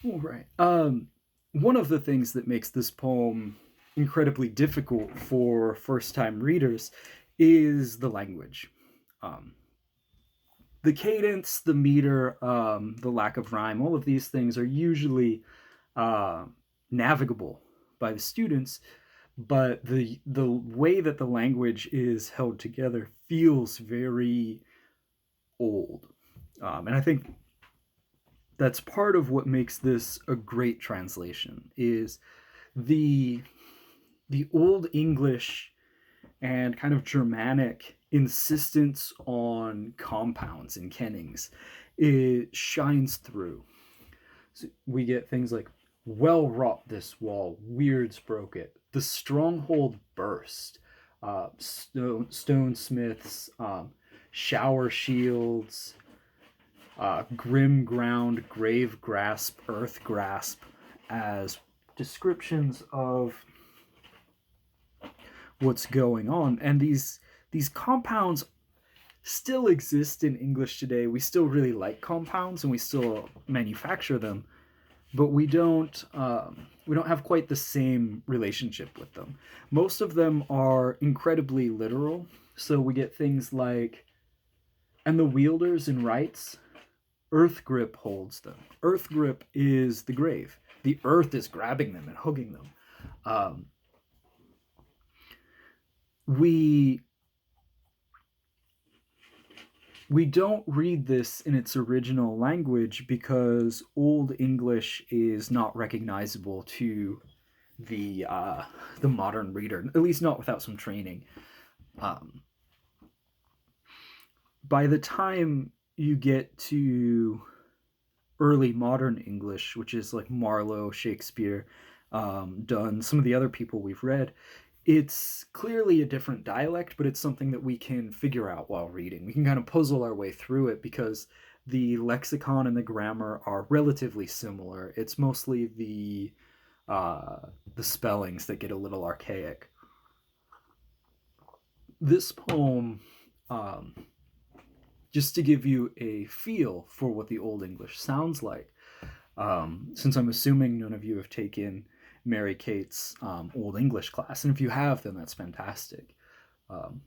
All right. One of the things that makes this poem incredibly difficult for first-time readers is the language. Um, the cadence, the meter, the lack of rhyme, all of these things are usually uh, navigable by the students, but the way that the language is held together feels very old, and I think that's part of what makes this a great translation. Is the the old English and kind of Germanic insistence on compounds and kennings, it shines through. So we get things like well wrought this wall, weirds broke it, the stronghold burst, stonesmiths, shower shields, grim ground, grave grasp, earth grasp, as descriptions of what's going on. And these compounds still exist in English today. We still really like compounds and we still manufacture them, but we don't have quite the same relationship with them. Most of them are incredibly literal. So we get things like, and the wielders and rights, earth grip holds them. Earth grip is the grave. The earth is grabbing them and hugging them. Um, we we don't read this in its original language because Old English is not recognizable to the modern reader, at least not without some training. Um, by the time you get to early modern English, which is like Marlowe, Shakespeare, Donne, some of the other people we've read, it's clearly a different dialect, but it's something that we can figure out while reading. We can kind of puzzle our way through it because the lexicon and the grammar are relatively similar. It's mostly the spellings that get a little archaic. This poem, um, just to give you a feel for what the Old English sounds like, since I'm assuming none of you have taken Mary Kate's Old English class, and if you have, then that's fantastic. Um,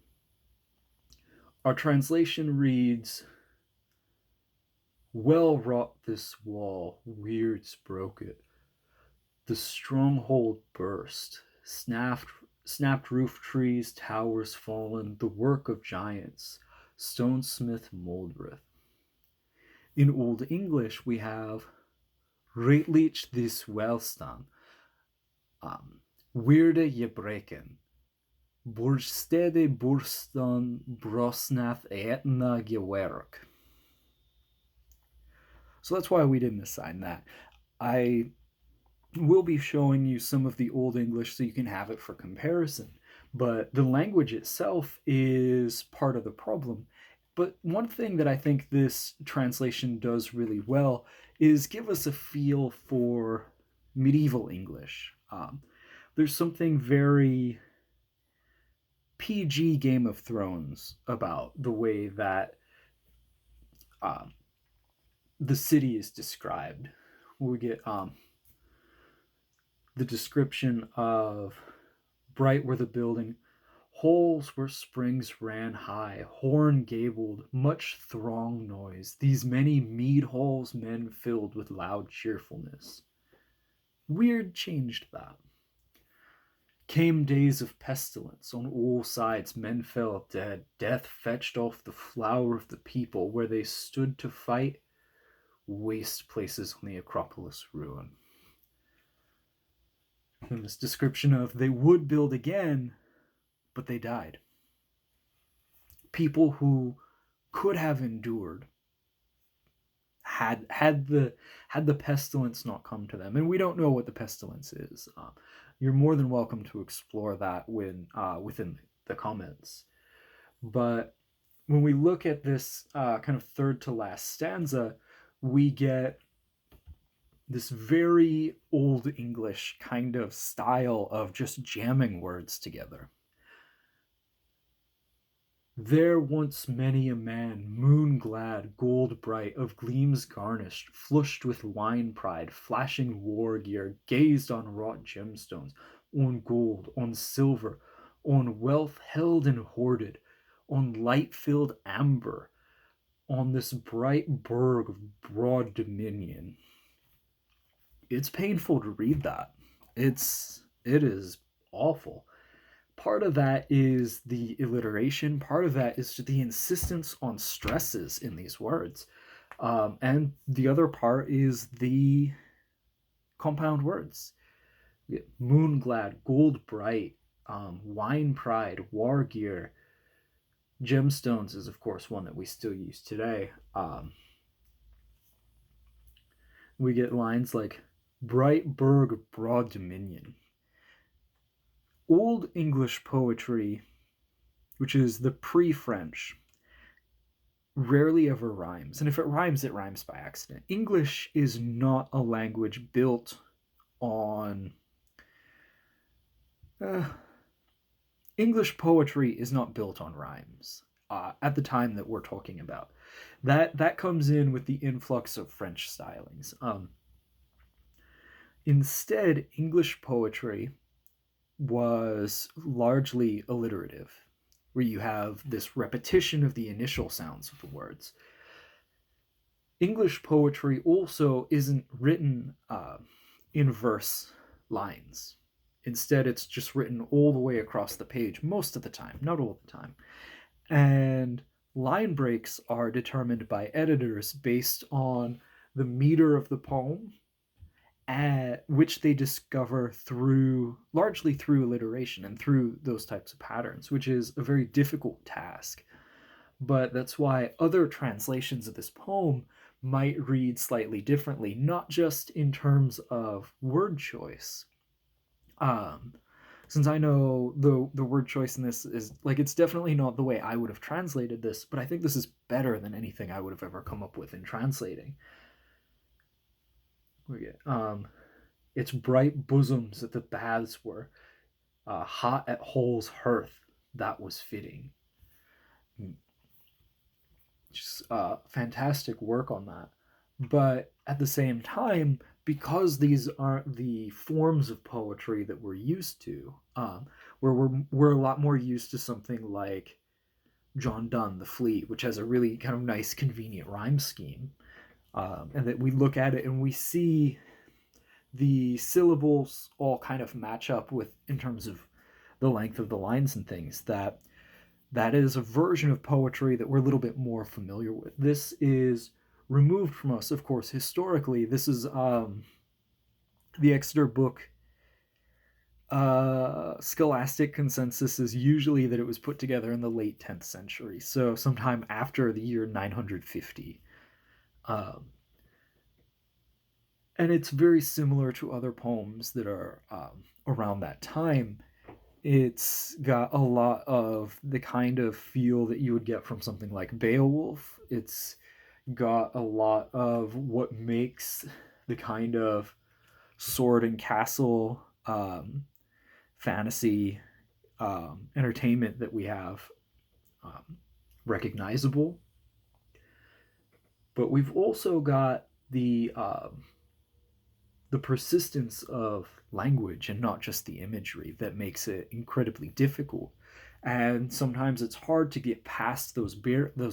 our translation reads, well wrought this wall, weirds broke it. The stronghold burst, snapped roof trees, towers fallen, the work of giants, stonesmith moldreth. In Old English, we have Redlich this wellstan, Weirde gebreken, Burstede burstan brosnath etna gewerk. So that's why we didn't assign that. I will be showing you some of the Old English so you can have it for comparison. But the language itself is part of the problem. But one thing that I think this translation does really well is give us a feel for medieval English. There's something very PG Game of Thrones about the way that uh, the city is described. We get the description of bright were the building, holes where springs ran high, horn gabled, much throng noise, these many mead halls men filled with loud cheerfulness. Weird changed that. Came days of pestilence. On all sides men fell dead. Death fetched off the flower of the people. Where they stood to fight, waste places on the Acropolis ruin. And this description of they would build again, but they died. People who could have endured had the pestilence not come to them, and we don't know what the pestilence is. You're more than welcome to explore that within the comments. But when we look at this kind of third to last stanza, we get this very old English kind of style of just jamming words together. There once many a man, moon glad, gold bright, of gleams garnished, flushed with wine pride, flashing war gear, gazed on wrought gemstones, on gold, on silver, on wealth held and hoarded, on light filled amber, on this bright burg of broad dominion. It's painful to read that. It is awful. Part of that is the alliteration. Part of that is the insistence on stresses in these words. And the other part is the compound words. Moon glad, gold bright, wine pride, war gear. Gemstones is, of course, one that we still use today. We get lines like bright burg of broad dominion. Old English poetry, which is the pre French, rarely ever rhymes. And if it rhymes by accident. English is not a language built on. English poetry is not built on rhymes at the time that we're talking about. That comes in with the influx of French stylings. Instead, English poetry was largely alliterative, where you have this repetition of the initial sounds of the words. English poetry also isn't written in verse lines. Instead, it's just written all the way across the page most of the time, not all the time. And line breaks are determined by editors based on the meter of the poem, which they discover largely through alliteration and through those types of patterns, which is a very difficult task. But that's why other translations of this poem might read slightly differently, not just in terms of word choice. Since I know the word choice in this is like, it's definitely not the way I would have translated this, but I think this is better than anything I would have ever come up with in translating. We get its bright bosoms that the baths were, hot at Hull's hearth, that was fitting. Just fantastic work on that. But at the same time, because these aren't the forms of poetry that we're used to, where we're a lot more used to something like John Donne, The Fleet, which has a really kind of nice, convenient rhyme scheme, and that we look at it and we see the syllables all kind of match up with in terms of the length of the lines and things. That is a version of poetry that we're a little bit more familiar with. This is removed from us, of course, historically. This is the Exeter book. Scholastic consensus is usually that it was put together in the late 10th century, so sometime after the year 950. And it's very similar to other poems that are around that time. It's got a lot of the kind of feel that you would get from something like Beowulf. It's got a lot of what makes the kind of sword and castle fantasy entertainment that we have recognizable. But we've also got the persistence of language and not just the imagery that makes it incredibly difficult. And sometimes it's hard to get past those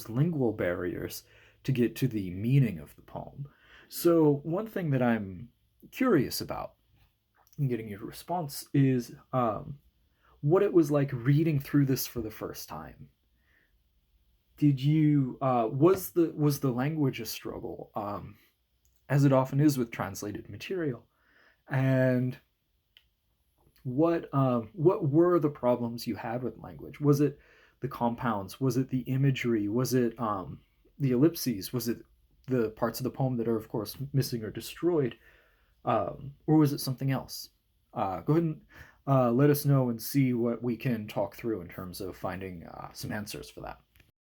lingual barriers to get to the meaning of the poem. So one thing that I'm curious about in getting your response is what it was like reading through this for the first time. Did you was the language a struggle? As it often is with translated material. And what were the problems you had with language? Was it the compounds? Was it the imagery? Was it the ellipses? Was it the parts of the poem that are, of course, missing or destroyed? Or was it something else? Go ahead and let us know and see what we can talk through in terms of finding some answers for that.